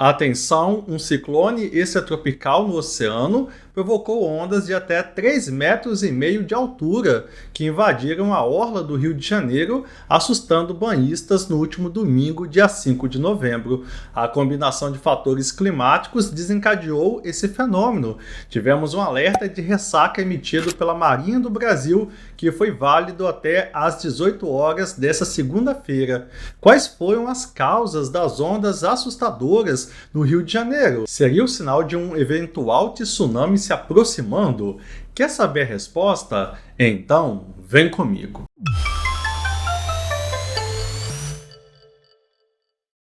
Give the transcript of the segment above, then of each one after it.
Atenção, um ciclone extratropical no oceano provocou ondas de até 3,5 metros de altura que invadiram a orla do Rio de Janeiro, assustando banhistas no último domingo, dia 5 de novembro. A combinação de fatores climáticos desencadeou esse fenômeno. Tivemos um alerta de ressaca emitido pela Marinha do Brasil, que foi válido até às 18 horas dessa segunda-feira. Quais foram as causas das ondas assustadoras no Rio de Janeiro? Seria o sinal de um eventual tsunami se aproximando? Quer saber a resposta? Então, vem comigo.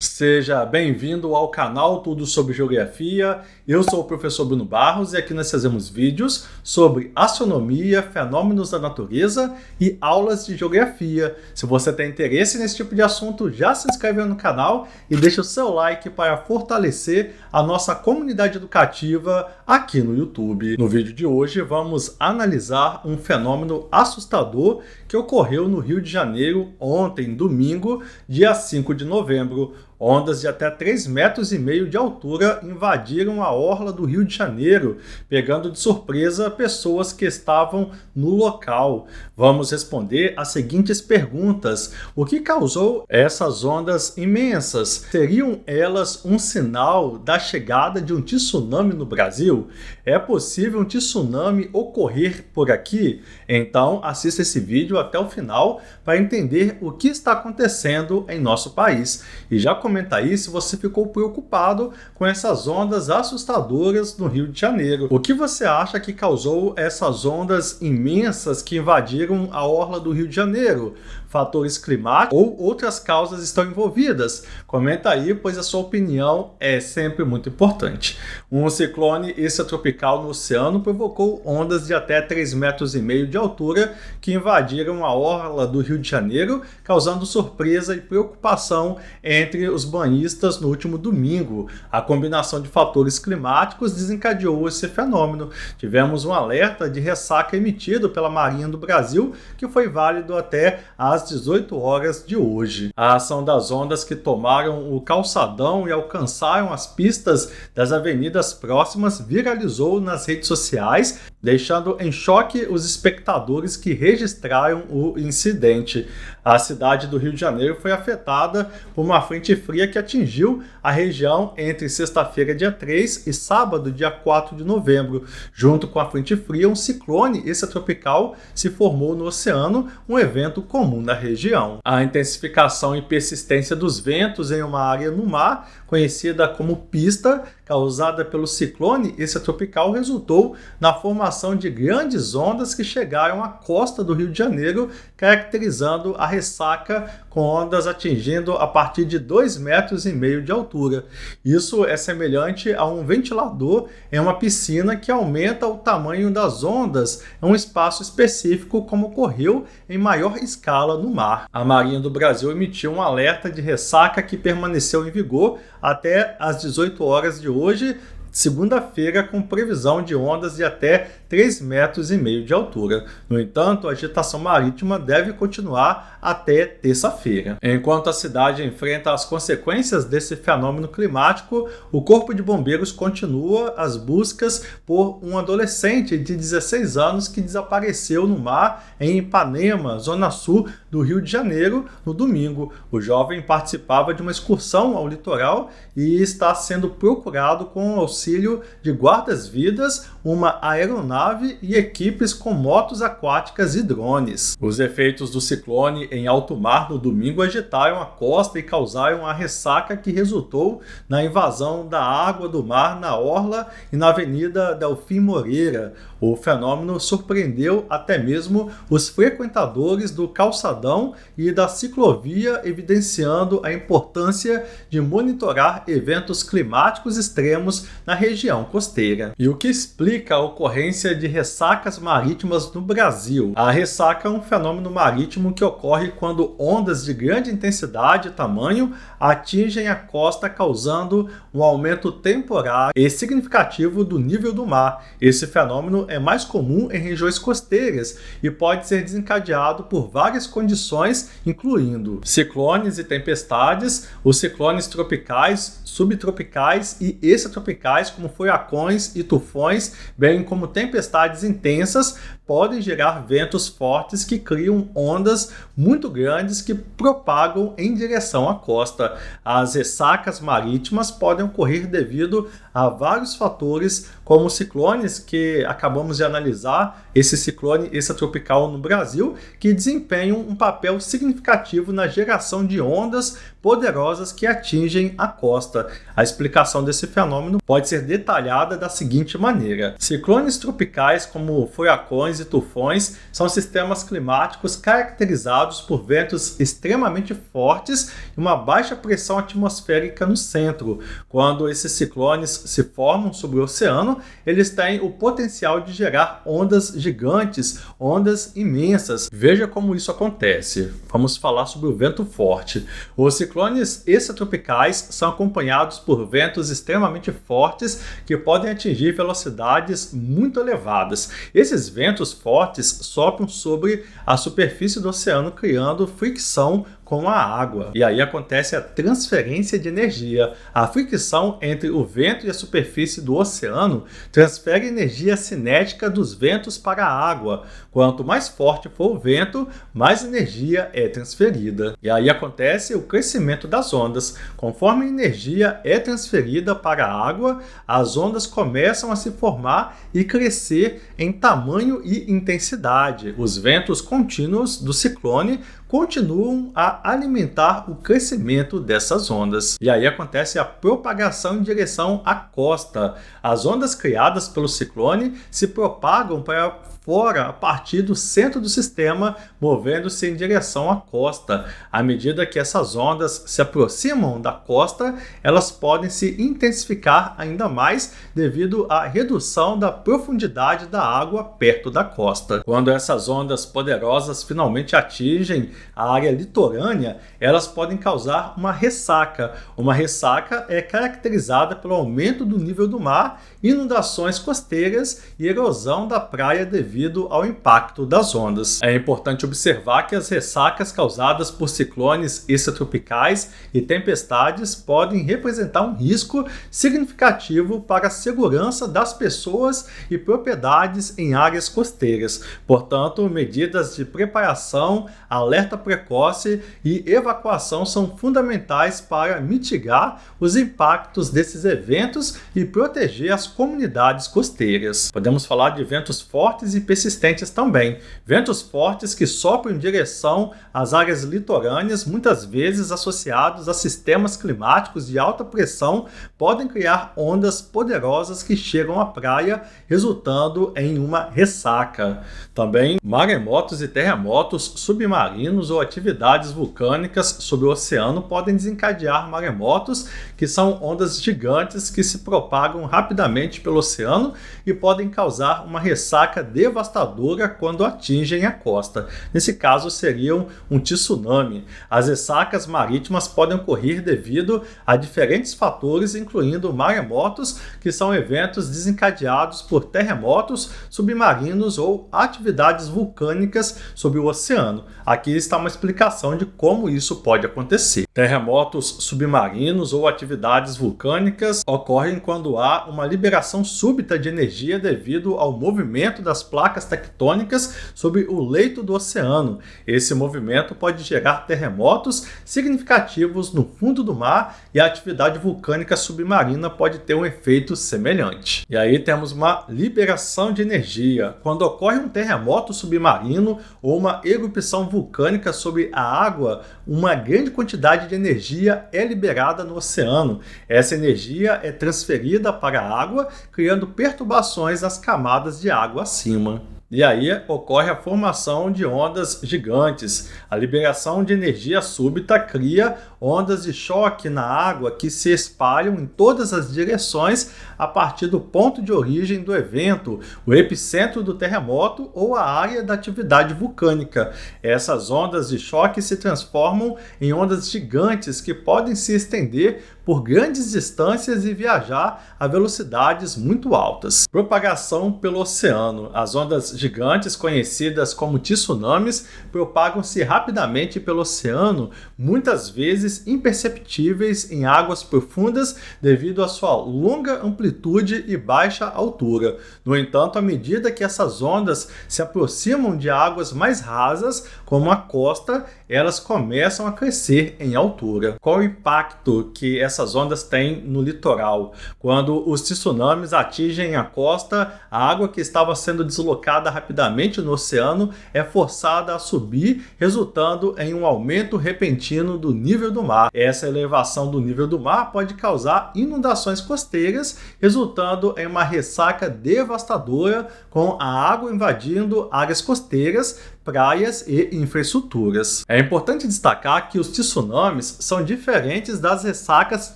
Seja bem-vindo ao canal Tudo sobre Geografia. Eu sou o professor Bruno Barros e aqui nós fazemos vídeos sobre astronomia, fenômenos da natureza e aulas de geografia. Se você tem interesse nesse tipo de assunto, já se inscreve no canal e deixa o seu like para fortalecer a nossa comunidade educativa aqui no YouTube. No vídeo de hoje vamos analisar um fenômeno assustador que ocorreu no Rio de Janeiro ontem, domingo, dia 5 de novembro. Ondas de até 3,5 metros de altura invadiram a orla do Rio de Janeiro, pegando de surpresa pessoas que estavam no local. Vamos responder as seguintes perguntas: o que causou essas ondas imensas? Seriam elas um sinal da chegada de um tsunami no Brasil? É possível um tsunami ocorrer por aqui? Então assista esse vídeo até o final para entender o que está acontecendo em nosso país. E já comenta aí se você ficou preocupado com essas ondas assustadoras no Rio de Janeiro. O que você acha que causou essas ondas imensas que invadiram a orla do Rio de Janeiro? Fatores climáticos ou outras causas estão envolvidas? Comenta aí, pois a sua opinião é sempre muito importante. Um ciclone extratropical no oceano provocou ondas de até 3,5 metros de altura que invadiram a orla do Rio de Janeiro, causando surpresa e preocupação entre os banhistas no último domingo. A combinação de fatores climáticos desencadeou esse fenômeno. Tivemos um alerta de ressaca emitido pela Marinha do Brasil, que foi válido até às 18 horas de hoje. A ação das ondas que tomaram o calçadão e alcançaram as pistas das avenidas próximas viralizou nas redes sociais, deixando em choque os espectadores que registraram o incidente. A cidade do Rio de Janeiro foi afetada por uma frente fria que atingiu a região entre sexta-feira, dia 3, e sábado, dia 4 de novembro. Junto com a frente fria, um ciclone extratropical se formou no oceano, um evento comum na região. A intensificação e persistência dos ventos em uma área no mar, conhecida como pista, causada pelo ciclone extratropical, resultou na formação de grandes ondas que chegaram à costa do Rio de Janeiro, caracterizando a ressaca com ondas atingindo a partir de 2,5 metros de altura. Isso é semelhante a um ventilador em uma piscina que aumenta o tamanho das ondas em um espaço específico, como ocorreu em maior escala no mar. A Marinha do Brasil emitiu um alerta de ressaca que permaneceu em vigor até às 18 horas de hoje, segunda-feira, com previsão de ondas de até 3,5 metros de altura. No entanto, a agitação marítima deve continuar até terça-feira. Enquanto a cidade enfrenta as consequências desse fenômeno climático, o Corpo de Bombeiros continua as buscas por um adolescente de 16 anos que desapareceu no mar em Ipanema, zona sul do Rio de Janeiro, no domingo. O jovem participava de uma excursão ao litoral e está sendo procurado com o auxílio de guardas-vidas, uma aeronave e equipes com motos aquáticas e drones. Os efeitos do ciclone em alto mar no domingo agitaram a costa e causaram a ressaca que resultou na invasão da água do mar na orla e na Avenida Delfim Moreira. O fenômeno surpreendeu até mesmo os frequentadores do calçadão e da ciclovia, evidenciando a importância de monitorar eventos climáticos extremos na na região costeira. E o que explica a ocorrência de ressacas marítimas no Brasil? A ressaca é um fenômeno marítimo que ocorre quando ondas de grande intensidade e tamanho atingem a costa, causando um aumento temporário e significativo do nível do mar. Esse fenômeno é mais comum em regiões costeiras e pode ser desencadeado por várias condições, incluindo ciclones e tempestades, os ciclones tropicais, subtropicais e extratropicais, como furacões e tufões, bem como tempestades intensas, podem gerar ventos fortes que criam ondas muito grandes que propagam em direção à costa. As ressacas marítimas podem ocorrer devido a vários fatores, como ciclones, que acabamos de analisar, esse ciclone extratropical no Brasil, que desempenham um papel significativo na geração de ondas poderosas que atingem a costa. A explicação desse fenômeno pode ser detalhada da seguinte maneira: ciclones tropicais, como furacões e tufões, são sistemas climáticos caracterizados por ventos extremamente fortes e uma baixa pressão atmosférica no centro. Quando esses ciclones se formam sobre o oceano, eles têm o potencial de gerar ondas gigantes, ondas imensas. Veja como isso acontece. Vamos falar sobre o vento forte. Os ciclones extratropicais são acompanhados por ventos extremamente fortes que podem atingir velocidades muito elevadas. Esses ventos fortes sopram sobre a superfície do oceano, criando fricção com a água. E aí acontece a transferência de energia. A fricção entre o vento e a superfície do oceano transfere energia cinética dos ventos para a água. Quanto mais forte for o vento, mais energia é transferida. E aí acontece o crescimento das ondas. Conforme a energia é transferida para a água, as ondas começam a se formar e crescer em tamanho e intensidade. Os ventos contínuos do ciclone continuam a alimentar o crescimento dessas ondas. E aí acontece a propagação em direção à costa. As ondas criadas pelo ciclone se propagam para fora a partir do centro do sistema, movendo-se em direção à costa. À medida que essas ondas se aproximam da costa, elas podem se intensificar ainda mais devido à redução da profundidade da água perto da costa. Quando essas ondas poderosas finalmente atingem a área litorânea, elas podem causar uma ressaca. Uma ressaca é caracterizada pelo aumento do nível do mar, inundações costeiras e erosão da praia devido ao impacto das ondas. É importante observar que as ressacas causadas por ciclones extratropicais e tempestades podem representar um risco significativo para a segurança das pessoas e propriedades em áreas costeiras. Portanto, medidas de preparação, alerta precoce e evacuação são fundamentais para mitigar os impactos desses eventos e proteger as comunidades costeiras. Podemos falar de ventos fortes e persistentes também. Ventos fortes que sopram em direção às áreas litorâneas, muitas vezes associados a sistemas climáticos de alta pressão, podem criar ondas poderosas que chegam à praia, resultando em uma ressaca. Também maremotos e terremotos submarinos ou atividades vulcânicas sobre o oceano podem desencadear maremotos, que são ondas gigantes que se propagam rapidamente pelo oceano e podem causar uma ressaca devastadora quando atingem a costa. Nesse caso, seriam um tsunami. As ressacas marítimas podem ocorrer devido a diferentes fatores, incluindo maremotos, que são eventos desencadeados por terremotos submarinos ou atividades vulcânicas sobre o oceano. Aqui está uma explicação de como isso pode acontecer. Terremotos submarinos ou atividades vulcânicas ocorrem quando há uma liberação súbita de energia devido ao movimento das placas tectônicas sobre o leito do oceano. Esse movimento pode gerar terremotos significativos no fundo do mar e a atividade vulcânica submarina pode ter um efeito semelhante. E aí temos uma liberação de energia. Quando ocorre um terremoto submarino ou uma erupção vulcânica sobre a água, uma grande quantidade de energia é liberada no oceano. Essa energia é transferida para a água, criando perturbações nas camadas de água acima. E aí ocorre a formação de ondas gigantes. A liberação de energia súbita cria ondas de choque na água que se espalham em todas as direções a partir do ponto de origem do evento, o epicentro do terremoto ou a área da atividade vulcânica. Essas ondas de choque se transformam em ondas gigantes que podem se estender por grandes distâncias e viajar a velocidades muito altas. Propagação pelo oceano. As ondas gigantes, conhecidas como tsunamis, propagam-se rapidamente pelo oceano, muitas vezes imperceptíveis em águas profundas devido à sua longa amplitude e baixa altura. No entanto, à medida que essas ondas se aproximam de águas mais rasas, como a costa, elas começam a crescer em altura. Qual o impacto que essas ondas têm no litoral? Quando os tsunamis atingem a costa, a água que estava sendo deslocada rapidamente no oceano é forçada a subir, resultando em um aumento repentino do nível do mar. Essa elevação do nível do mar pode causar inundações costeiras, resultando em uma ressaca devastadora, com a água invadindo áreas costeiras, praias e infraestruturas. É importante destacar que os tsunamis são diferentes das ressacas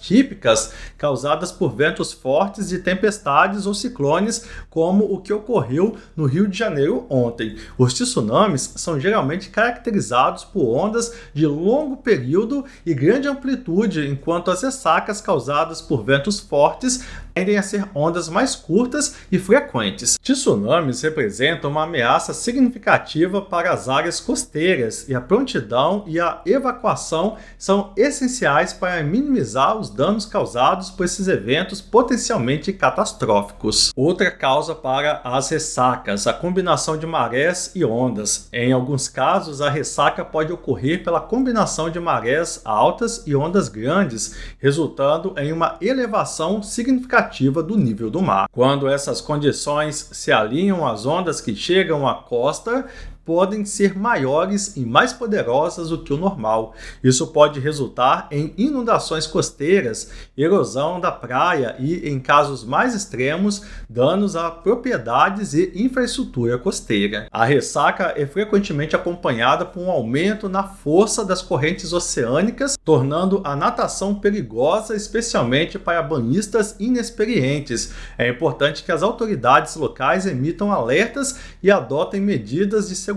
típicas causadas por ventos fortes de tempestades ou ciclones, como o que ocorreu no Rio de Janeiro ontem. Os tsunamis são geralmente caracterizados por ondas de longo período e grande amplitude, enquanto as ressacas causadas por ventos fortes tendem a ser ondas mais curtas e frequentes. Tsunamis representam uma ameaça significativa para as áreas costeiras, e a prontidão e a evacuação são essenciais para minimizar os danos causados por esses eventos potencialmente catastróficos. Outra causa para as ressacas: a combinação de marés e ondas. Em alguns casos, a ressaca pode ocorrer pela combinação de marés altas e ondas grandes, resultando em uma elevação significativa do nível do mar. Quando essas condições se alinham, as ondas que chegam à costa podem ser maiores e mais poderosas do que o normal. Isso pode resultar em inundações costeiras, erosão da praia e, em casos mais extremos, danos a propriedades e infraestrutura costeira. A ressaca é frequentemente acompanhada por um aumento na força das correntes oceânicas, tornando a natação perigosa, especialmente para banhistas inexperientes. É importante que as autoridades locais emitam alertas e adotem medidas de segurança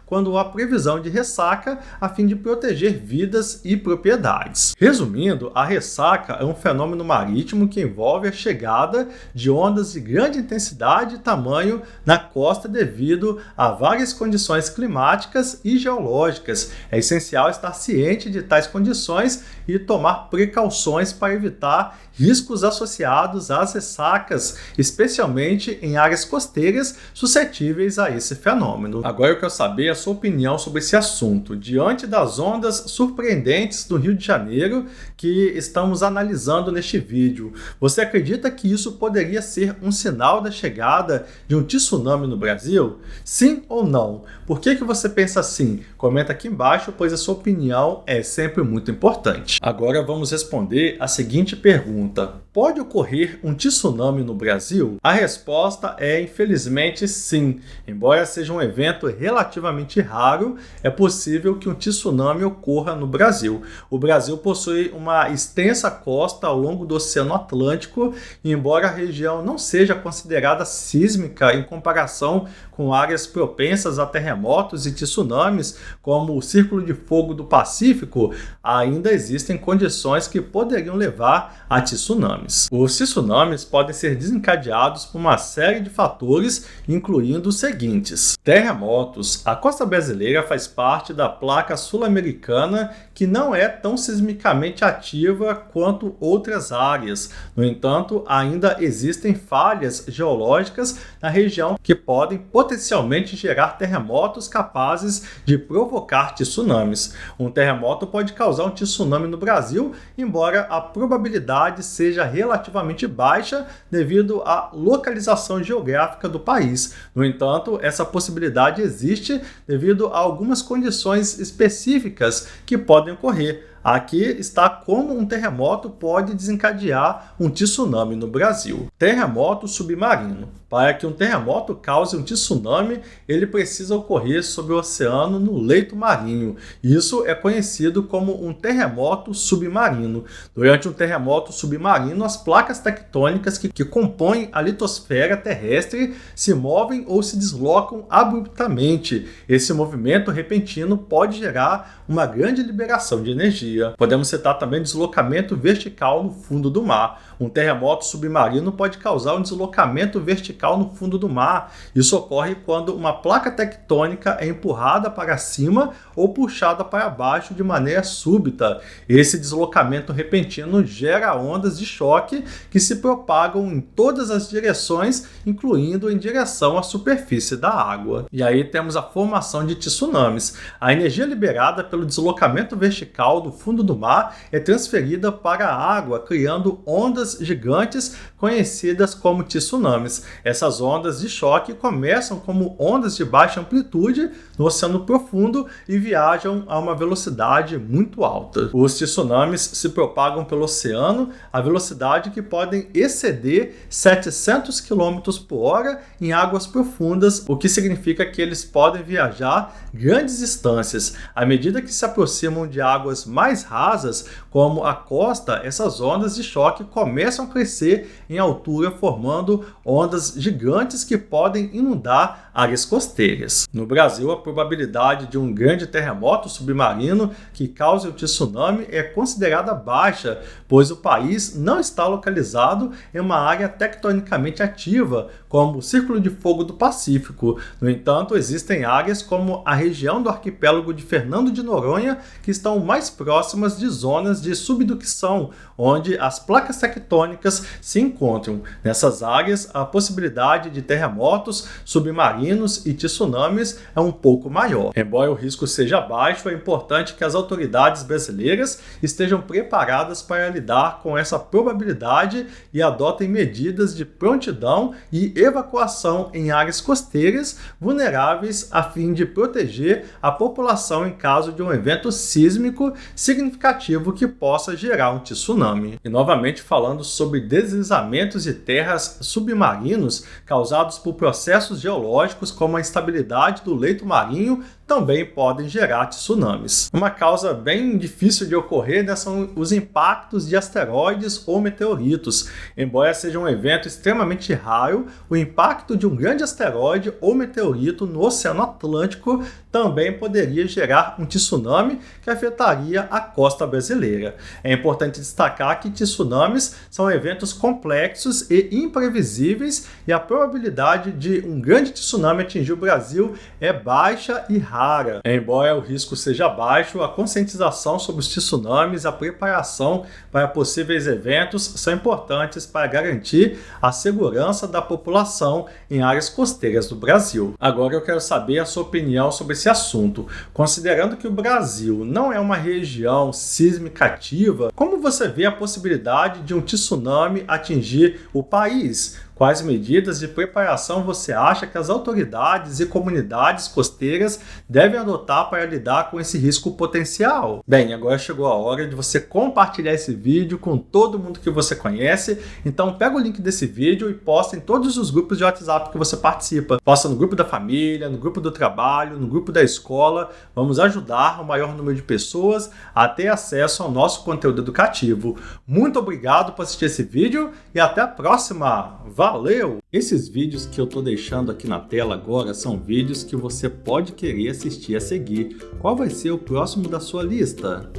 quando há previsão de ressaca, a fim de proteger vidas e propriedades. Resumindo, a ressaca é um fenômeno marítimo que envolve a chegada de ondas de grande intensidade e tamanho na costa devido a várias condições climáticas e geológicas. É essencial estar ciente de tais condições e tomar precauções para evitar riscos associados às ressacas, especialmente em áreas costeiras suscetíveis a esse fenômeno. Agora eu quero saber a sua opinião sobre esse assunto. Diante das ondas surpreendentes do Rio de Janeiro que estamos analisando neste vídeo, você acredita que isso poderia ser um sinal da chegada de um tsunami no Brasil? Sim ou não? Por que você pensa assim? Comenta aqui embaixo, pois a sua opinião é sempre muito importante. Agora vamos responder a seguinte pergunta: pode ocorrer um tsunami no Brasil? A resposta é, infelizmente, sim. Embora seja um evento relativamente raro, é possível que um tsunami ocorra no Brasil. O Brasil possui uma extensa costa ao longo do Oceano Atlântico, e embora a região não seja considerada sísmica em comparação com áreas propensas a terremotos e tsunamis, como o Círculo de Fogo do Pacífico, ainda existem condições que poderiam levar a tsunamis. Os tsunamis podem ser desencadeados por uma série de fatores, incluindo os seguintes: terremotos. A costa brasileira faz parte da placa sul-americana, que não é tão sismicamente ativa quanto outras áreas. No entanto, ainda existem falhas geológicas na região que podem potencialmente gerar terremotos capazes de provocar tsunamis. Um terremoto pode causar um tsunami no Brasil, embora a probabilidade seja relativamente baixa devido à localização geográfica do país. No entanto, essa possibilidade existe devido a algumas condições específicas que podem ocorrer. Aqui está como um terremoto pode desencadear um tsunami no Brasil. Terremoto submarino. Para que um terremoto cause um tsunami, ele precisa ocorrer sobre o oceano no leito marinho. Isso é conhecido como um terremoto submarino. Durante um terremoto submarino, as placas tectônicas que compõem a litosfera terrestre se movem ou se deslocam abruptamente. Esse movimento repentino pode gerar uma grande liberação de energia. Podemos citar também deslocamento vertical no fundo do mar. Um terremoto submarino pode causar um deslocamento vertical no fundo do mar. Isso ocorre quando uma placa tectônica é empurrada para cima ou puxada para baixo de maneira súbita. Esse deslocamento repentino gera ondas de choque que se propagam em todas as direções, incluindo em direção à superfície da água. E aí temos a formação de tsunamis. A energia liberada pelo deslocamento vertical do fundo do mar é transferida para a água, criando ondas gigantes conhecidas como tsunamis. Essas ondas de choque começam como ondas de baixa amplitude no oceano profundo e viajam a uma velocidade muito alta. Os tsunamis se propagam pelo oceano a velocidade que podem exceder 700 km por hora em águas profundas, o que significa que eles podem viajar grandes distâncias. À medida que se aproximam de águas mais rasas, como a costa, essas ondas de choque começam a crescer em altura, formando ondas gigantes que podem inundar áreas costeiras. No Brasil, a probabilidade de um grande terremoto submarino que cause um tsunami é considerada baixa, pois o país não está localizado em uma área tectonicamente ativa, como o Círculo de Fogo do Pacífico. No entanto, existem áreas como a região do arquipélago de Fernando de Noronha que estão mais próximas de zonas de subducção, onde as placas tectônicas se encontram. Nessas áreas, a possibilidade de terremotos submarinos e tsunamis é um pouco maior. Embora o risco seja baixo, é importante que as autoridades brasileiras estejam preparadas para lidar com essa probabilidade e adotem medidas de prontidão e evacuação em áreas costeiras vulneráveis a fim de proteger a população em caso de um evento sísmico significativo que possa gerar um tsunami. E novamente falando sobre deslizamentos de terras submarinos causados por processos geológicos como a instabilidade do leito marinho também podem gerar tsunamis. Uma causa bem difícil de ocorrer, né, são os impactos de asteroides ou meteoritos. Embora seja um evento extremamente raro, o impacto de um grande asteroide ou meteorito no Oceano Atlântico também poderia gerar um tsunami que afetaria a costa brasileira. É importante destacar que tsunamis são eventos complexos e imprevisíveis e a probabilidade de um grande tsunami atingir o Brasil é baixa e rara. Embora o risco seja baixo, a conscientização sobre os tsunamis e a preparação para possíveis eventos são importantes para garantir a segurança da população em áreas costeiras do Brasil. Agora eu quero saber a sua opinião sobre esse assunto. Considerando que o Brasil não é uma região sísmica ativa, como você vê a possibilidade de um tsunami atingir o país? Quais medidas de preparação você acha que as autoridades e comunidades costeiras devem adotar para lidar com esse risco potencial? Bem, agora chegou a hora de você compartilhar esse vídeo com todo mundo que você conhece. Então pega o link desse vídeo e posta em todos os grupos de WhatsApp que você participa. Posta no grupo da família, no grupo do trabalho, no grupo da escola. Vamos ajudar o maior número de pessoas a ter acesso ao nosso conteúdo educativo. Muito obrigado por assistir esse vídeo e até a próxima! Valeu! Esses vídeos que eu estou deixando aqui na tela agora são vídeos que você pode querer assistir a seguir. Qual vai ser o próximo da sua lista?